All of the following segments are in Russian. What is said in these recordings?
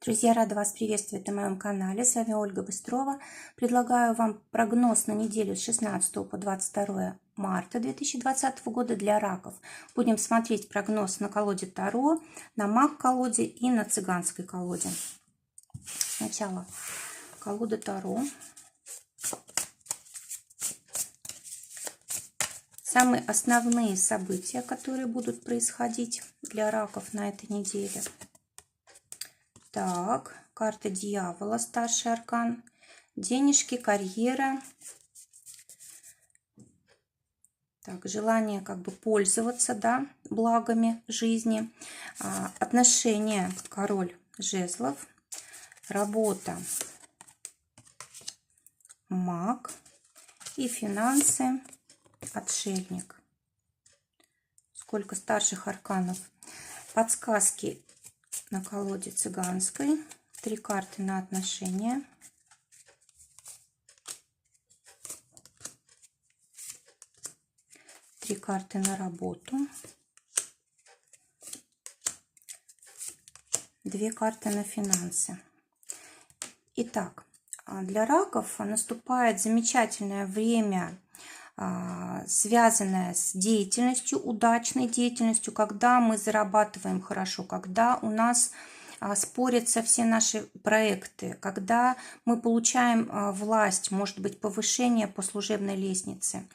Друзья, рада вас приветствовать на моем канале. С вами Ольга Быстрова. Предлагаю вам прогноз на неделю с 16 по 22 марта 2020 года для раков. Будем смотреть прогноз на колоде Таро, на маг-колоде и на цыганской колоде. Сначала колода Таро. Самые основные события, которые будут происходить для раков на этой неделе. Так, карта дьявола, старший аркан. Денежки, карьера. Так, желание как бы пользоваться, да, благами жизни. Отношения, король жезлов. Работа, маг. И финансы, отшельник. Сколько старших арканов. Подсказки на колоде цыганской. 3 карты на отношения. Три карты на работу. 2 карты на финансы. Итак, для раков наступает замечательное время, связанное с деятельностью, удачной деятельностью, когда мы зарабатываем хорошо, когда у нас спорятся все наши проекты, когда мы получаем власть, может быть, повышение по служебной лестнице.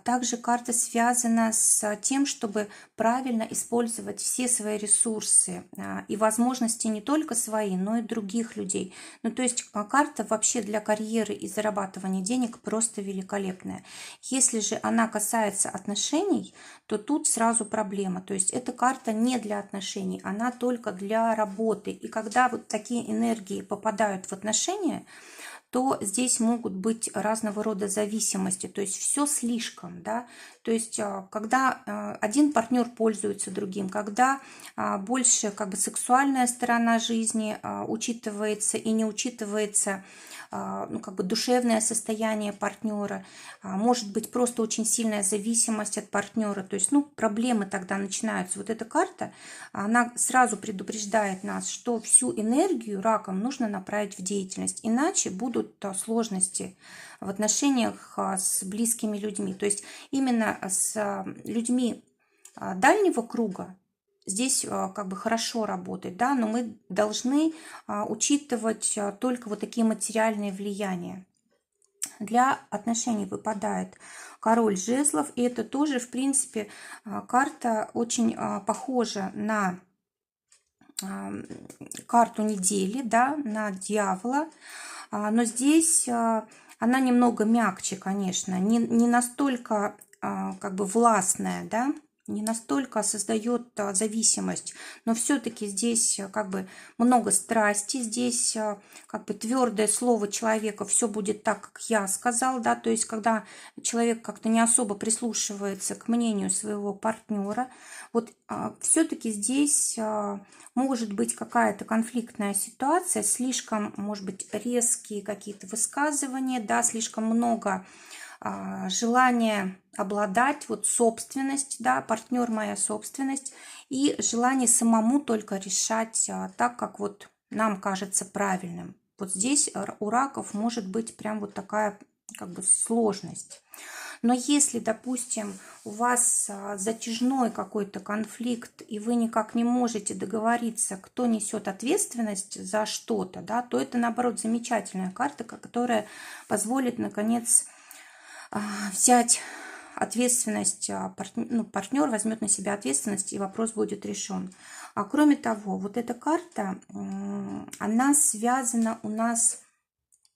Также карта связана с тем, чтобы правильно использовать все свои ресурсы и возможности не только свои, но и других людей. Ну, то есть карта вообще для карьеры и зарабатывания денег просто великолепная. Если же она касается отношений, то тут сразу проблема. То есть эта карта не для отношений, она только для работы. И когда вот такие энергии попадают в отношения, то здесь могут быть разного рода зависимости, то есть все слишком, да, то есть когда один партнер пользуется другим, когда больше как бы сексуальная сторона жизни учитывается и не учитывается ну, как бы душевное состояние партнера, может быть просто очень сильная зависимость от партнера, то есть, ну, проблемы тогда начинаются. Вот эта карта, она сразу предупреждает нас, что всю энергию раком нужно направить в деятельность, иначе будут сложности в отношениях с близкими людьми. То есть именно с людьми дальнего круга здесь как бы хорошо работает, да, но мы должны учитывать только вот такие материальные влияния. Для отношений выпадает король жезлов, и это тоже, в принципе, карта очень похожа на карту недели, да, на дьявола, но здесь она немного мягче, конечно, не настолько как бы властная, да, не настолько создает зависимость, но все-таки здесь как бы много страсти, здесь как бы твердое слово человека, все будет так, как я сказал, да, то есть когда человек как-то не особо прислушивается к мнению своего партнера, вот все-таки здесь может быть какая-то конфликтная ситуация, слишком, может быть, резкие какие-то высказывания, да, слишком много желание обладать, вот собственность, да, партнер моя собственность, и желание самому только решать так, как вот нам кажется правильным. Вот здесь у раков может быть прям вот такая как бы сложность. Но если, допустим, у вас затяжной какой-то конфликт, и вы никак не можете договориться, кто несет ответственность за что-то, да, то это, наоборот, замечательная карта, которая позволит, наконец, взять ответственность, партнер возьмет на себя ответственность, и вопрос будет решен. А кроме того, вот эта карта, она связана у нас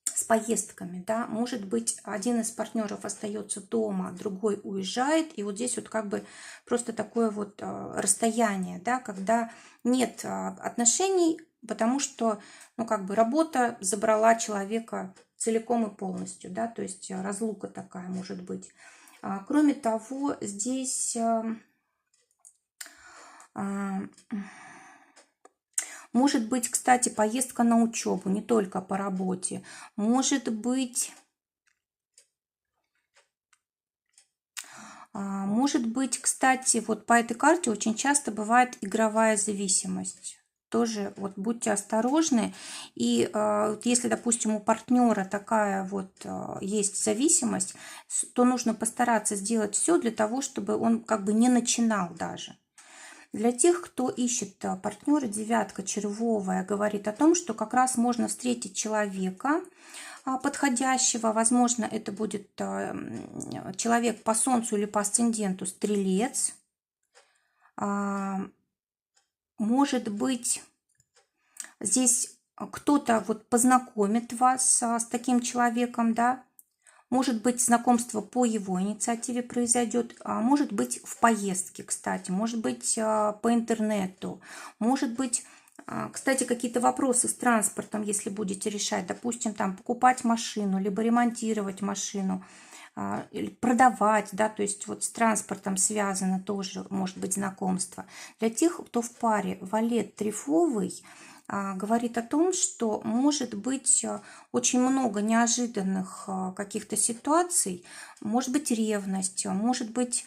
с поездками, да, может быть, один из партнеров остается дома, другой уезжает, и вот здесь вот как бы просто такое вот расстояние, да, когда нет отношений, потому что, ну, как бы работа забрала человека целиком и полностью, да, то есть разлука такая может быть. Кроме того, здесь может быть, кстати, поездка на учебу, не только по работе. Может быть, кстати, вот по этой карте очень часто бывает игровая зависимость. тоже вот будьте осторожны. И вот если, допустим, у партнера такая вот есть зависимость, то нужно постараться сделать все для того, чтобы он как бы не начинал даже. Для тех, кто ищет партнера, девятка червовая говорит о том, что как раз можно встретить человека подходящего. Возможно, это будет человек по солнцу или по асценденту стрелец. Может быть, здесь кто-то вот познакомит вас с таким человеком, да. Может быть, знакомство по его инициативе произойдет, а может быть, в поездке, кстати, может быть, по интернету, может быть, кстати, какие-то вопросы с транспортом, если будете решать, допустим, там покупать машину, либо ремонтировать машину, или продавать, да, то есть вот с транспортом связано тоже может быть знакомство. Для тех, кто в паре валет трефовый, говорит о том, что может быть очень много неожиданных каких-то ситуаций, может быть ревность, может быть,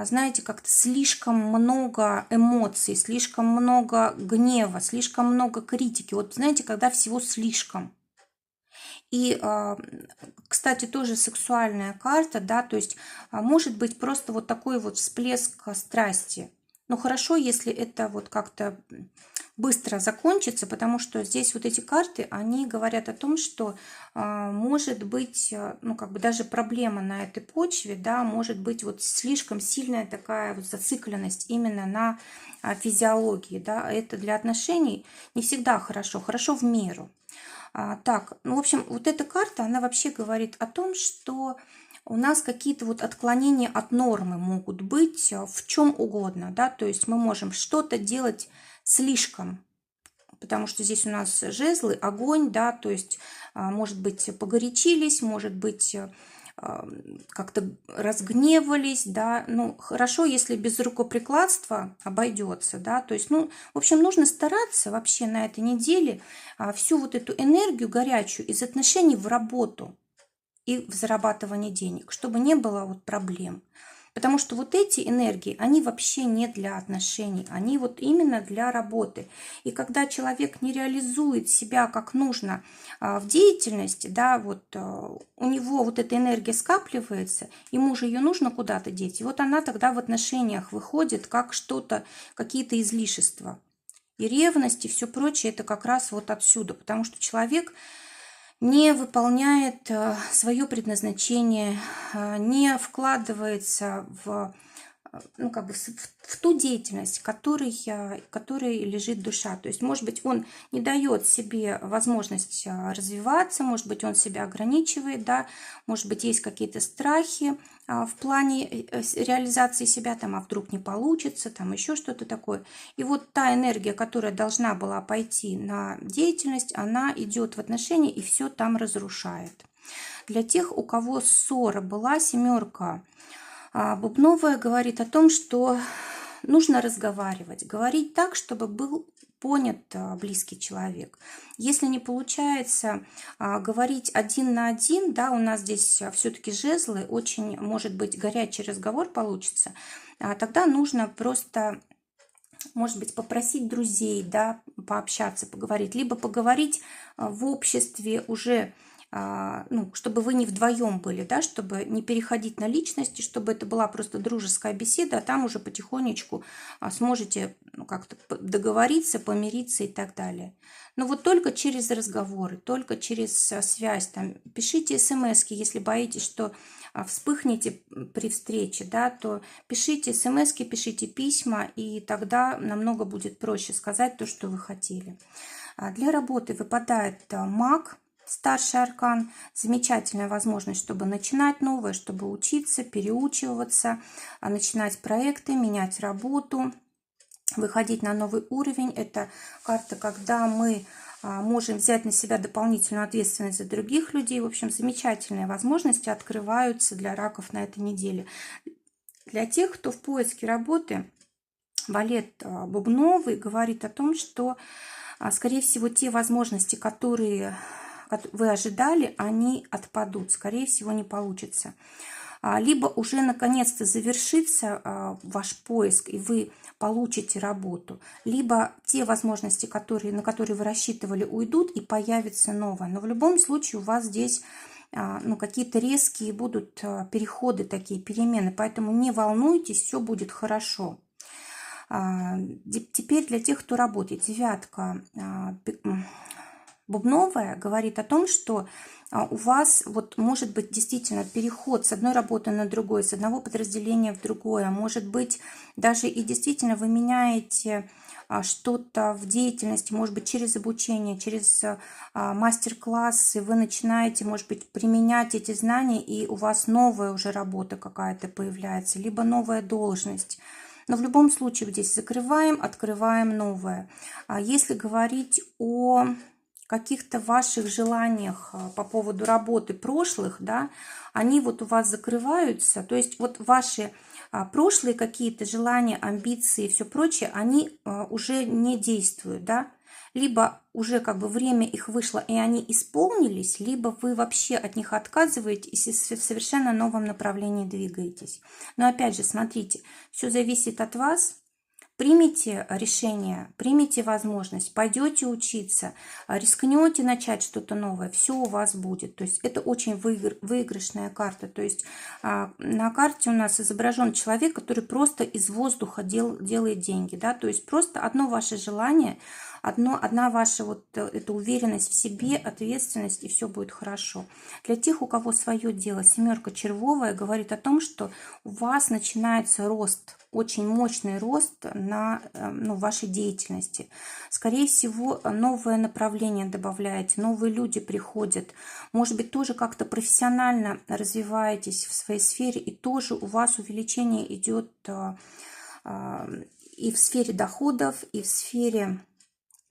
знаете, как-то слишком много эмоций, слишком много гнева, слишком много критики. Вот знаете, когда всего слишком. И, кстати, тоже сексуальная карта, да, то есть может быть просто вот такой вот всплеск страсти. Но хорошо, если это вот как-то быстро закончится, потому что здесь вот эти карты, они говорят о том, что может быть, ну как бы даже проблема на этой почве, да, может быть вот слишком сильная такая вот зацикленность именно на физиологии, да, это для отношений не всегда хорошо, хорошо в меру. Так, ну, в общем, вот эта карта, она вообще говорит о том, что у нас какие-то вот отклонения от нормы могут быть в чем угодно, да, то есть мы можем что-то делать слишком, потому что здесь у нас жезлы, огонь, да, то есть, может быть, погорячились, может быть, как-то разгневались, да, ну, хорошо, если без рукоприкладства обойдется, да, то есть, ну, в общем, нужно стараться вообще на этой неделе всю вот эту энергию горячую из отношений в работу и в зарабатывание денег, чтобы не было вот проблем. Потому что вот эти энергии, они вообще не для отношений, они вот именно для работы. И когда человек не реализует себя как нужно в деятельности, да, вот у него вот эта энергия скапливается, ему же ее нужно куда-то деть. И вот она тогда в отношениях выходит как что-то, какие-то излишества. И ревность, и все прочее, это как раз вот отсюда. Потому что человек не выполняет свое предназначение, не вкладывается в, ну, как бы в ту деятельность, которой лежит душа. То есть, может быть, он не дает себе возможность развиваться, может быть, он себя ограничивает, да, может быть, есть какие-то страхи в плане реализации себя, там, а вдруг не получится, там еще что-то такое. И вот та энергия, которая должна была пойти на деятельность, она идет в отношения и все там разрушает. Для тех, у кого ссора была, семерка бубновая говорит о том, что нужно разговаривать, говорить так, чтобы был понят близкий человек. Если не получается говорить один на один, да, у нас здесь все-таки жезлы, очень, может быть, горячий разговор получится, тогда нужно просто, может быть, попросить друзей, да, пообщаться, поговорить, либо поговорить в обществе уже, ну, чтобы вы не вдвоем были, да, чтобы не переходить на личности, чтобы это была просто дружеская беседа, а там уже потихонечку сможете, ну, как-то договориться, помириться и так далее. Но вот только через разговоры, только через связь, там, пишите смски, если боитесь, что вспыхнете при встрече, да, то пишите смски, пишите письма, и тогда намного будет проще сказать то, что вы хотели. Для работы выпадает маг, старший аркан. Замечательная возможность, чтобы начинать новое, чтобы учиться, переучиваться, начинать проекты, менять работу, выходить на новый уровень. Это карта, когда мы можем взять на себя дополнительную ответственность за других людей. В общем, замечательные возможности открываются для раков на этой неделе. Для тех, кто в поиске работы, валет бубновый говорит о том, что, скорее всего, те возможности, которые вы ожидали, они отпадут. Скорее всего, не получится. либо уже наконец-то завершится ваш поиск, и вы получите работу, либо те возможности, на которые вы рассчитывали, уйдут, и появится новое. Но в любом случае у вас здесь какие-то резкие будут переходы, такие перемены, поэтому не волнуйтесь, все будет хорошо. Теперь для тех, кто работает, девятка бубновая говорит о том, что у вас вот может быть действительно переход с одной работы на другую, с одного подразделения в другое, может быть даже и действительно вы меняете что-то в деятельности, может быть, через обучение, через мастер-классы вы начинаете, может быть, применять эти знания, и у вас новая уже работа какая-то появляется, либо новая должность. Но в любом случае здесь закрываем, открываем новое. Если говорить о каких-то ваших желаниях по поводу работы прошлых, да, они вот у вас закрываются, то есть вот ваши прошлые какие-то желания, амбиции и все прочее, они уже не действуют, да, либо уже как бы время их вышло и они исполнились, либо вы вообще от них отказываетесь и в совершенно новом направлении двигаетесь. Но опять же, смотрите, все зависит от вас. Примите решение, примите возможность, пойдете учиться, рискнете начать что-то новое, все у вас будет. То есть это очень выигрышная карта. То есть на карте у нас изображен человек, который просто из воздуха делает деньги. Да? То есть просто одно ваше желание, одна ваша вот эта уверенность в себе, ответственность, и все будет хорошо. Для тех, у кого свое дело, семерка червовая говорит о том, что у вас начинается рост, очень мощный рост на вашей деятельности. Скорее всего, новое направление добавляете, новые люди приходят. Может быть, тоже как-то профессионально развиваетесь в своей сфере, и тоже у вас увеличение идет и в сфере доходов, и в сфере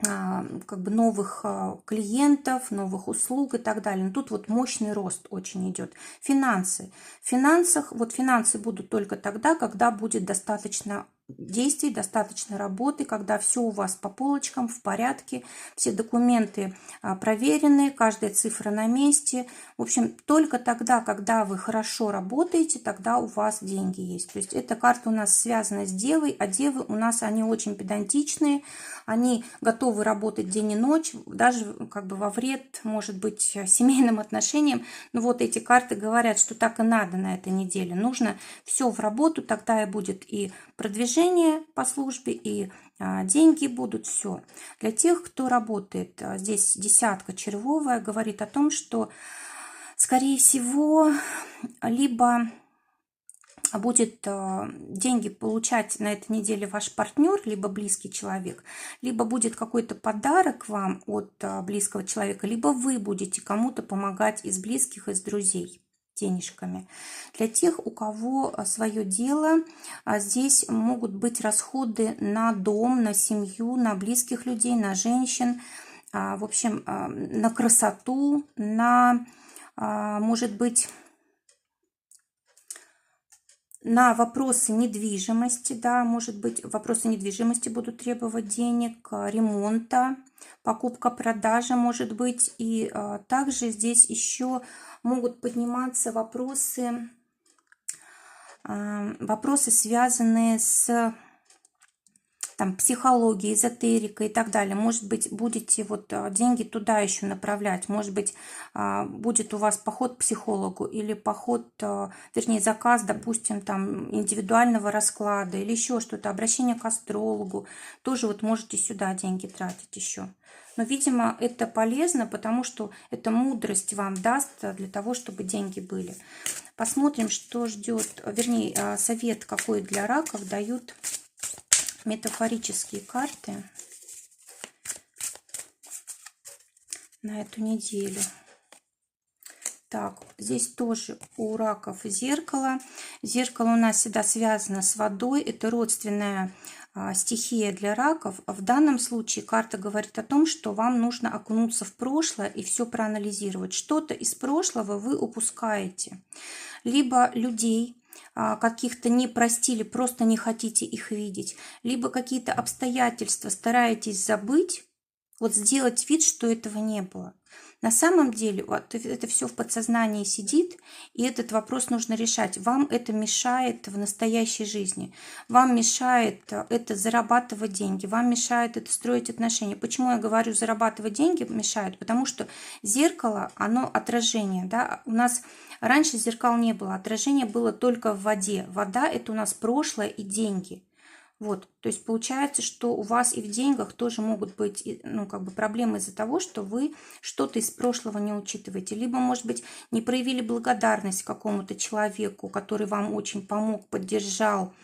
как бы новых клиентов, новых услуг и так далее. Но тут вот мощный рост очень идет. Финансы. В финансах, вот финансы будут только тогда, когда будет достаточно действий, достаточно работы, когда все у вас по полочкам, в порядке, все документы проверены, каждая цифра на месте. В общем, только тогда, когда вы хорошо работаете, тогда у вас деньги есть. То есть эта карта у нас связана с девой, а девы у нас, они очень педантичные, они готовы работать день и ночь, даже как бы во вред, может быть, семейным отношениям. Но вот эти карты говорят, что так и надо на этой неделе. Нужно все в работу, тогда и будет и продвижение по службе, и деньги будут, все. Для тех, кто работает, здесь десятка червовая говорит о том, что, скорее всего, либо будет деньги получать на этой неделе ваш партнер, либо близкий человек, либо будет какой-то подарок вам от близкого человека, либо вы будете кому-то помогать из близких, из друзей денежками. Для тех, у кого свое дело, здесь могут быть расходы на дом, на семью, на близких людей, на женщин, в общем, на красоту, на, может быть, на вопросы недвижимости, да, может быть, вопросы недвижимости будут требовать денег, ремонта, покупка-продажа, может быть, и также здесь еще могут подниматься вопросы, связанные с там, психология, эзотерика и так далее. Может быть, будете вот деньги туда еще направлять. Может быть, будет у вас поход к психологу или поход, вернее, заказ, допустим, там, индивидуального расклада или еще что-то, обращение к астрологу. Тоже вот можете сюда деньги тратить еще. Но, видимо, это полезно, потому что эта мудрость вам даст для того, чтобы деньги были. Посмотрим, что ждет, вернее, совет какой для раков дают метафорические карты на эту неделю. Так, здесь тоже у раков зеркало. Зеркало у нас всегда связано с водой. Это родственная стихия для раков. В данном случае карта говорит о том, что вам нужно окунуться в прошлое и все проанализировать. Что-то из прошлого вы упускаете. Либо людей каких-то не простили, просто не хотите их видеть, либо какие-то обстоятельства стараетесь забыть, Вот сделать вид, что этого не было. На самом деле вот это все в подсознании сидит, и этот вопрос нужно решать. Вам это мешает в настоящей жизни. Вам мешает это зарабатывать деньги, вам мешает это строить отношения. Почему я говорю зарабатывать деньги мешает? Потому что зеркало, оно отражение. Да? У нас раньше зеркал не было, отражение было только в воде. Вода – это у нас прошлое и деньги. Вот, то есть получается, что у вас и в деньгах тоже могут быть, ну, как бы проблемы из-за того, что вы что-то из прошлого не учитываете. Либо, может быть, не проявили благодарность какому-то человеку, который вам очень помог, поддержал,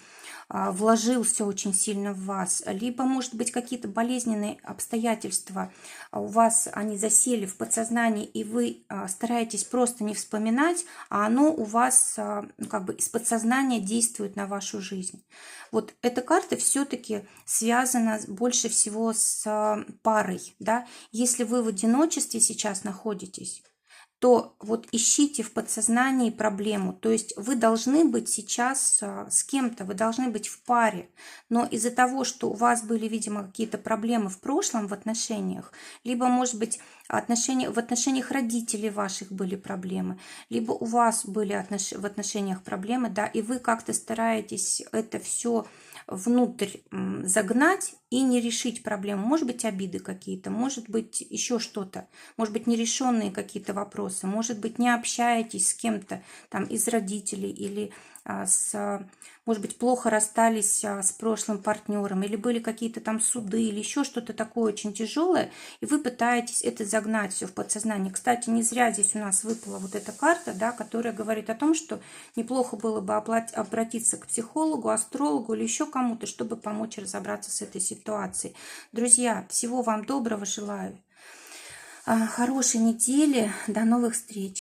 вложился очень сильно в вас, либо, может быть, какие-то болезненные обстоятельства у вас, они засели в подсознании, и вы стараетесь просто не вспоминать, а оно у вас как бы из подсознания действует на вашу жизнь. Вот эта карта все-таки связана больше всего с парой, да. Если вы в одиночестве сейчас находитесь, то вот ищите в подсознании проблему. То есть вы должны быть сейчас с кем-то, вы должны быть в паре. Но из-за того, что у вас были, видимо, какие-то проблемы в прошлом в отношениях, либо, может быть, в отношениях родителей ваших были проблемы, либо у вас были в отношениях проблемы, да, и вы как-то стараетесь это все внутрь загнать и не решить проблему. Может быть, обиды какие-то, может быть, еще что-то, может быть, нерешенные какие-то вопросы, может быть, не общаетесь с кем-то там из родителей или может быть, плохо расстались с прошлым партнером, или были какие-то там суды, или еще что-то такое очень тяжелое, и вы пытаетесь это загнать все в подсознание. Кстати, не зря здесь у нас выпала вот эта карта, да, которая говорит о том, что неплохо было бы обратиться к психологу, астрологу или еще кому-то, чтобы помочь разобраться с этой ситуацией. Друзья, всего вам доброго желаю. Хорошей недели. До новых встреч.